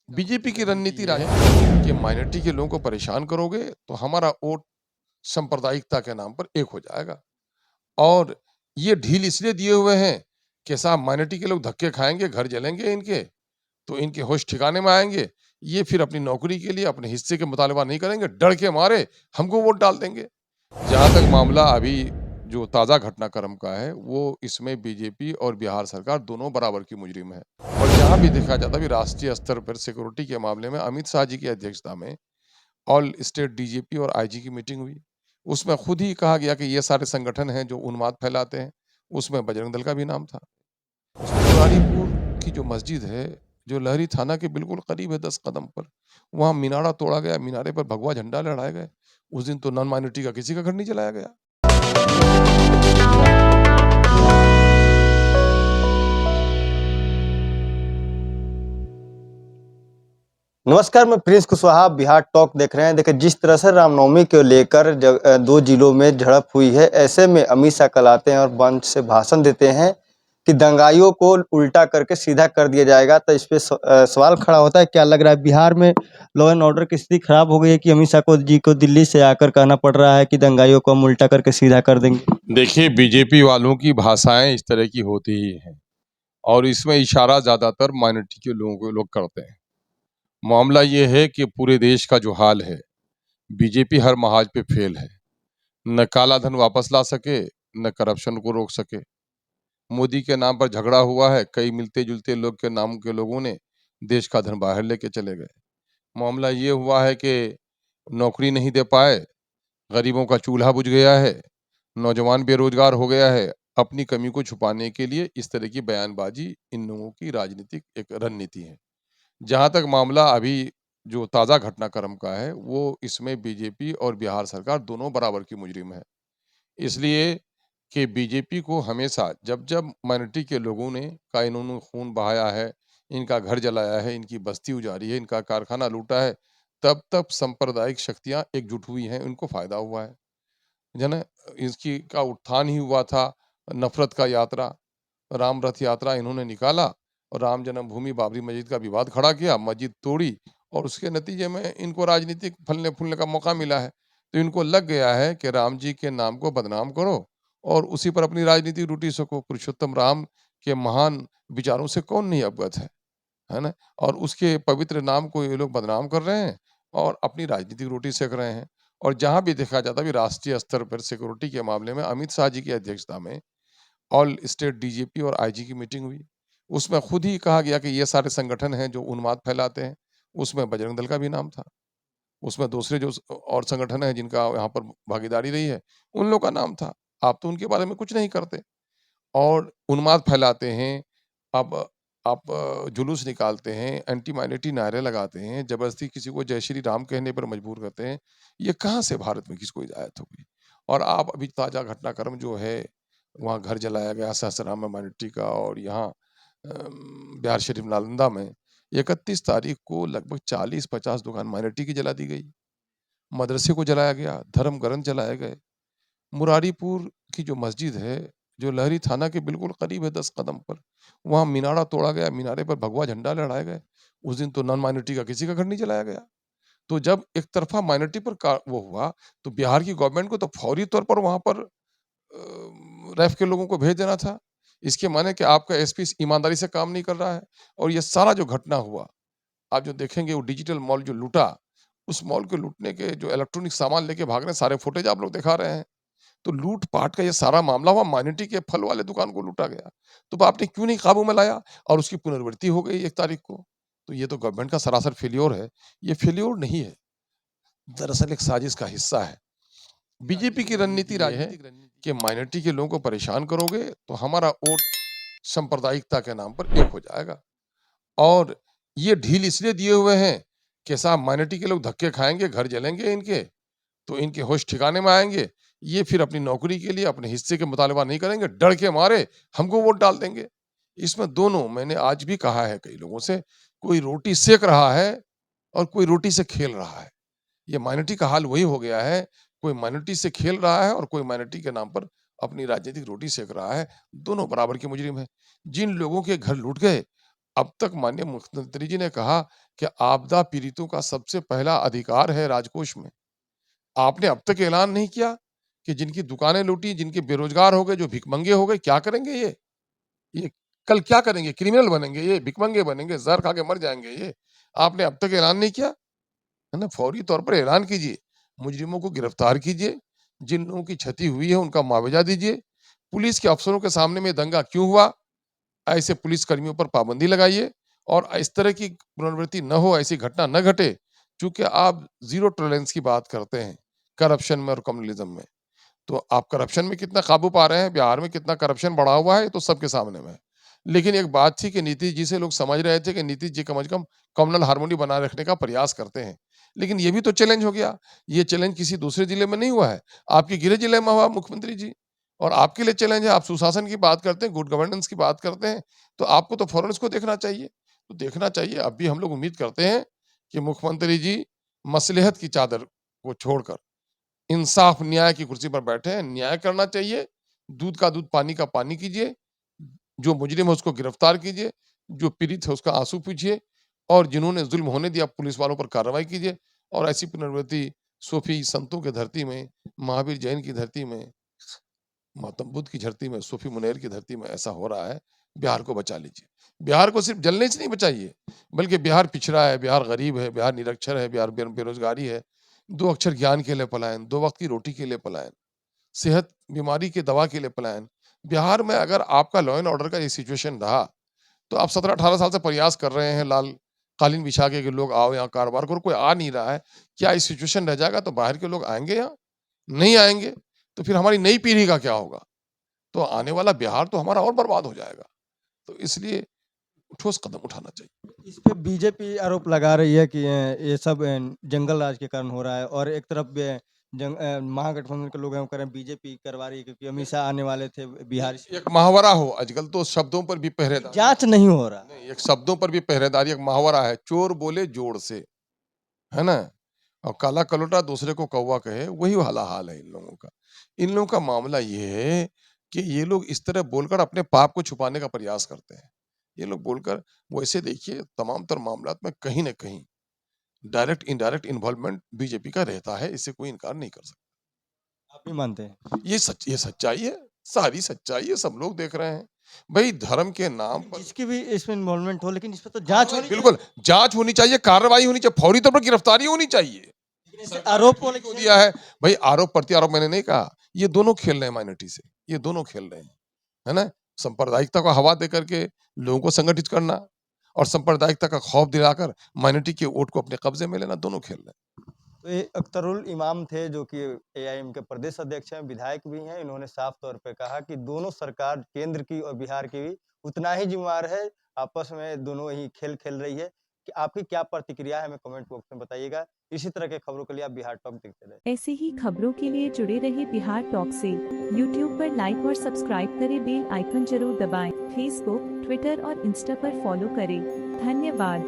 BJP की रणनीति है कि माइनॉरिटी के लोगों को परेशान करोगे तो हमारा वोट सांप्रदायिकता के नाम पर एक हो जाएगा। और ये ढील इसलिए दिए हुए हैं कि साहब माइनॉरिटी के लोग धक्के खाएंगे, घर जलेंगे इनके, तो इनके होश ठिकाने में आएंगे। ये फिर अपनी नौकरी के लिए अपने हिस्से के मुतालबा नहीं करेंगे, डर के मारे हमको वोट डाल देंगे। जहाँ तक मामला अभी जो ताज़ा घटनाक्रम का है, वो इसमें बीजेपी और बिहार सरकार दोनों बराबर की मुजरिम है। और जहाँ भी देखा जाता है भी राष्ट्रीय स्तर पर सिक्योरिटी के मामले में अमित शाह जी की अध्यक्षता में ऑल स्टेट डीजीपी और आईजी की मीटिंग हुई। उसमें खुद ही कहा गया कि ये सारे संगठन हैं जो उन्माद फैलाते हैं। उसमें बजरंग दल का भी नाम था। मुरारीपुर की जो मस्जिद है, जो लहरी थाना के बिल्कुल करीब है 10 कदम पर, वहाँ मीनारा तोड़ा गया, मीनारे पर भगवा झंडा लहराए गए। उस दिन तो नॉन माइनॉरिटी का किसी का घर नहीं जलाया गया। नमस्कार, मैं प्रिंस कुशवाहा। बिहार टॉक देख रहे हैं। देखिए, जिस तरह से रामनवमी को लेकर दो जिलों में झड़प हुई है, ऐसे में अमित शाह कल आते हैं और मंच से भाषण देते हैं कि दंगाइयों को उल्टा करके सीधा कर दिया जाएगा। तो इस पे सवाल खड़ा होता है, क्या लग रहा है बिहार में लॉ एंड ऑर्डर की स्थिति खराब हो गई है कि अमित शाह को दिल्ली से आकर कहना पड़ रहा है कि दंगाइयों को हम उल्टा करके सीधा कर देंगे? देखिए, बीजेपी वालों की भाषाएं इस तरह की होती ही हैं और इसमें इशारा ज्यादातर माइनॉरिटी के लोगों को लोग करते हैं। मामला ये है कि पूरे देश का जो हाल है, बीजेपी हर महाज पे फेल है। न काला धन वापस ला सके, न करप्शन को रोक सके। मोदी के नाम पर झगड़ा हुआ है, कई मिलते जुलते लोग के नाम के लोगों ने देश का धन बाहर लेके चले गए। मामला ये हुआ है कि नौकरी नहीं दे पाए, गरीबों का चूल्हा बुझ गया है, नौजवान बेरोजगार हो गया है। अपनी कमी को छुपाने के लिए इस तरह की बयानबाजी इन लोगों की राजनीतिक एक रणनीति है। जहाँ तक मामला अभी जो ताज़ा घटनाक्रम का है, वो इसमें बीजेपी और बिहार सरकार दोनों बराबर की मुजरिम है। इसलिए कि बीजेपी को हमेशा जब-जब माइनॉरिटी के लोगों ने का इन्होंने खून बहाया है, इनका घर जलाया है, इनकी बस्ती उजाड़ी है, इनका कारखाना लूटा है, तब-तब सांप्रदायिक शक्तियाँ एकजुट हुई हैं, इनको फ़ायदा हुआ है। है ना? इसकी का उत्थान ही हुआ था, नफ़रत का यात्रा, राम रथ यात्रा इन्होंने निकाला और राम जन्मभूमि बाबरी मस्जिद का विवाद खड़ा किया, मस्जिद तोड़ी और उसके नतीजे में इनको राजनीतिक फलने-फूलने का मौका मिला है। तो इनको लग गया है कि राम जी के नाम को बदनाम करो और उसी पर अपनी राजनीतिक रोटी सेको। पुरुषोत्तम राम के महान विचारों से कौन नहीं अवगत है ना? और उसके पवित्र नाम को ये लोग बदनाम कर रहे हैं और अपनी राजनीतिक रोटी सेक रहे हैं। और जहाँ भी देखा जाता है कि राष्ट्रीय स्तर पर सिक्योरिटी के मामले में अमित शाह जी की अध्यक्षता में ऑल स्टेट डीजीपी और आईजी की मीटिंग हुई। उसमें खुद ही कहा गया कि ये सारे संगठन हैं जो उन्माद फैलाते हैं। उसमें बजरंग दल का भी नाम था। उसमें दूसरे जो और संगठन हैं जिनका यहाँ पर भागीदारी रही है, उन लोग का नाम था। आप तो उनके बारे में कुछ नहीं करते और उन्माद फैलाते हैं। अब आप जुलूस निकालते हैं, एंटी माइनॉरिटी नारे लगाते हैं, ज़बरदस्ती किसी को जय श्री राम कहने पर मजबूर करते हैं। ये कहाँ से भारत में किसको हिदायत हो गई? और आप अभी ताज़ा घटनाक्रम जो है, वहाँ घर जलाया गया सासाराम में माइनॉरिटी का और यहाँ बिहार शरीफ नालंदा में 31 तारीख को लगभग 40-50 दुकान माइनॉरिटी की जला दी गई। मदरसे को जलाया गया, धर्म ग्रंथ जलाए गए। मुरारीपुर की जो मस्जिद है, जो लहरी थाना के बिल्कुल करीब है 10 कदम पर, वहाँ मीनारा तोड़ा गया, मीनारे पर भगवा झंडा लहराए गए। उस दिन तो नॉन माइनॉरिटी का किसी का घर नहीं जलाया गया। तो जब एक तरफ़ा माइनॉरिटी पर का वो हुआ, तो बिहार की गवर्नमेंट को तो फौरी तौर पर वहाँ पर रैफ के लोगों को भेज देना था। इसके माने कि आपका एसपी ईमानदारी से काम नहीं कर रहा है और ये सारा जो घटना हुआ, आप जो देखेंगे वो डिजिटल मॉल जो लूटा, उस मॉल के लूटने के जो इलेक्ट्रॉनिक सामान लेके भाग रहे हैं, सारे फुटेज आप लोग दिखा रहे हैं। तो लूट-पाट का ये सारा मामला हुआ, माइनॉरिटी के फल वाले दुकान को लूटा गया। तो आपने क्यों नहीं काबू में लाया और उसकी पुनरावृत्ति हो गई 1 तारीख को। तो ये तो गवर्नमेंट का सरासर फेल्योर है। ये फेल्योर नहीं है, दरअसल एक साजिश का हिस्सा है। बीजेपी की रणनीति ये है कि माइनॉरिटी के लोगों को परेशान करोगे तो हमारा वोट सांप्रदायिकता के नाम पर एक हो जाएगा। और ये ढील इसलिए दिए हुए हैं कि साहब माइनॉरिटी के लोग धक्के खाएँगे, घर जलेंगे इनके, तो इनके होश ठिकाने में आएँगे। ये फिर अपनी नौकरी के लिए अपने हिस्से के मुतालबा नहीं करेंगे, डर के मारे हमको वोट डाल देंगे। इसमें दोनों मैंने आज भी कहा है कई लोगों से, कोई रोटी सेक रहा है और कोई रोटी से खेल रहा है। ये माइनॉरिटी का हाल वही हो गया है, कोई माइनॉरिटी से खेल रहा है और कोई माइनॉरिटी के नाम पर अपनी राजनीतिक रोटी सेक रहा है, दोनों बराबर के मुजरिम हैं। जिन लोगों के घर लूट गए, अब तक माननीय मुख्यमंत्री जी ने कहा कि आपदा पीड़ितों का सबसे पहला अधिकार है राजकोष में। आपने अब तक ऐलान नहीं किया कि जिनकी दुकानें लूटी, जिनके बेरोजगार हो गए, जो भिखमंगे हो गए, क्या करेंगे ये? ये कल क्या करेंगे? क्रिमिनल बनेंगे ये, भिखमंगे बनेंगे, ज़हर खा के मर जाएँगे ये। आपने अब तक ऐलान नहीं किया, है ना? फौरी तौर पर ऐलान कीजिए, मुजरिमों को गिरफ्तार कीजिए, जिन लोगों की क्षति हुई है उनका मुआवजा दीजिए। पुलिस के अफ़सरों के सामने में दंगा क्यों हुआ? ऐसे पुलिस कर्मियों पर पाबंदी लगाइए और इस तरह की पुनरावृत्ति न हो, ऐसी घटना न घटे। चूँकि आप ज़ीरो टॉलरेंस की बात करते हैं, करप्शन में और कम्युनलिज़्म में। तो आप करप्शन में कितना काबू पा रहे हैं, बिहार में कितना करप्शन बढ़ा हुआ है, ये तो सबके सामने में है। लेकिन एक बात थी कि नीतीश जी से लोग समझ रहे थे कि नीतीश जी कम से कम कम्युनल हार्मोनी बनाए रखने का प्रयास करते हैं। लेकिन ये भी तो चैलेंज हो गया। ये चैलेंज किसी दूसरे जिले में नहीं हुआ है, आपके गृह जिले में हुआ मुख्यमंत्री जी। और आपके लिए चैलेंज है, आप सुशासन की बात करते हैं, गुड गवर्नेंस की बात करते हैं, तो आपको तो फ़ौरन इसको देखना चाहिए। तो देखना चाहिए, अब भी हम लोग उम्मीद करते हैं कि मुख्यमंत्री जी मसलहत की चादर को छोड़कर इंसाफ न्याय की कुर्सी पर बैठे हैं, न्याय करना चाहिए, दूध का दूध, पानी का पानी कीजिए, जो मुजरिम है उसको गिरफ्तार कीजिए, जो पीड़ित है उसका आँसू पूछिए और जिन्होंने ज़ुल्म होने दिया पुलिस वालों पर कार्रवाई कीजिए और ऐसी पुनरावृत्ति सूफी संतों की धरती में, महावीर जैन की धरती में, गौतम बुद्ध की धरती में, सूफी मुनैर की धरती में ऐसा हो रहा है, बिहार को बचा लीजिए। बिहार को सिर्फ जलने से नहीं बचाइए, बल्कि बिहार पिछड़ा है, बिहार गरीब है, बिहार निरक्षर है, बिहार बेरोज़गारी है, 2 अक्षर ज्ञान के लिए पलायन, 2 वक़्त की रोटी के लिए पलायन, सेहत बीमारी की दवा के लिए पलायन। बिहार में अगर आपका लॉ एंड ऑर्डर का ये सिचुएशन रहा, तो आप 17-18 साल से प्रयास कर रहे हैं लाल कालीन बिछा के कि लोग आओ यहाँ कारोबार करो, कोई आ नहीं रहा है। क्या ये सिचुएशन रह जाएगा तो बाहर के लोग आएँगे यहाँ? नहीं आएँगे, तो फिर हमारी नई पीढ़ी का क्या होगा? तो आने वाला बिहार तो हमारा और बर्बाद हो जाएगा। तो इसलिए ठोस कदम उठाना चाहिए। इस पे बीजेपी आरोप लगा रही है कि ये सब जंगल राज के कारण हो रहा है और एक तरफ महागठबंधन के लोग हैं वो कह रहे हैं बीजेपी करवा रही है क्योंकि अमित शाह आने वाले थे बिहार से। एक मुहावरा हो, आजकल तो शब्दों पर भी पहरेदारी जांच नहीं हो रहा। नहीं, एक शब्दों पर भी पहरेदारी, एक मुहावरा है, चोर बोले जोर से, है ना? और काला कलोटा दूसरे को कौवा कहे, वही वाला हाल है इन लोगों का। इन लोगों का मामला ये है कि ये लोग इस तरह बोलकर अपने पाप को छुपाने का प्रयास करते हैं। ये लोग बोलकर वैसे देखिए तमाम तर मामलात में कहीं न कहीं डायरेक्ट इनडायरेक्ट इन्वॉल्वमेंट बीजेपी का रहता है, इससे कोई इनकार नहीं कर सकता। आप भी मानते हैं? ये सच्चाई है, सारी सच्चाई है, सब लोग देख रहे हैं। भई धर्म के नाम पर जिसकी भी इसमें इन्वॉल्वमेंट हो लेकिन इस पे तो जांच होनी बिल्कुल, जाँच होनी चाहिए, कार्रवाई होनी चाहिए, फौरी तौर पर गिरफ्तारी होनी चाहिए। चाहिए। ऐसे सरकार आरोप ने क्यों दिया है? भई आरोप प्रत्यारोप मैंने नहीं कहा, ये दोनों खेल रहे हैं माइनॉरिटी से, ये दोनों खेल रहे हैं, है ना? सांप्रदायिकता को हवा दे करके लोगों को संगठित करना और सांप्रदायिकता का खौफ दिलाकर माइनॉरिटी के वोट को अपने कब्ज़े में लेना, दोनों खेल रहे हैं। तो ये अख्तरुल इमाम थे जो कि एआईएम के प्रदेश अध्यक्ष हैं, विधायक भी हैं। इन्होंने साफ तौर पे कहा कि दोनों सरकार केंद्र की और बिहार की भी उतना ही जिम्मेवार है। आपस में दोनों ही खेल खेल रही है। कि आपकी क्या प्रतिक्रिया है हमें कमेंट बॉक्स में बताइएगा। इसी तरह के खबरों के लिए आप बिहार टॉक देखते रहें। ऐसी ही खबरों के लिए जुड़े रहे बिहार टॉक से। यूट्यूब पर लाइक और सब्सक्राइब करें, बेल आइकन जरूर दबाएं। फेसबुक, ट्विटर और इंस्टा पर फॉलो करें। धन्यवाद।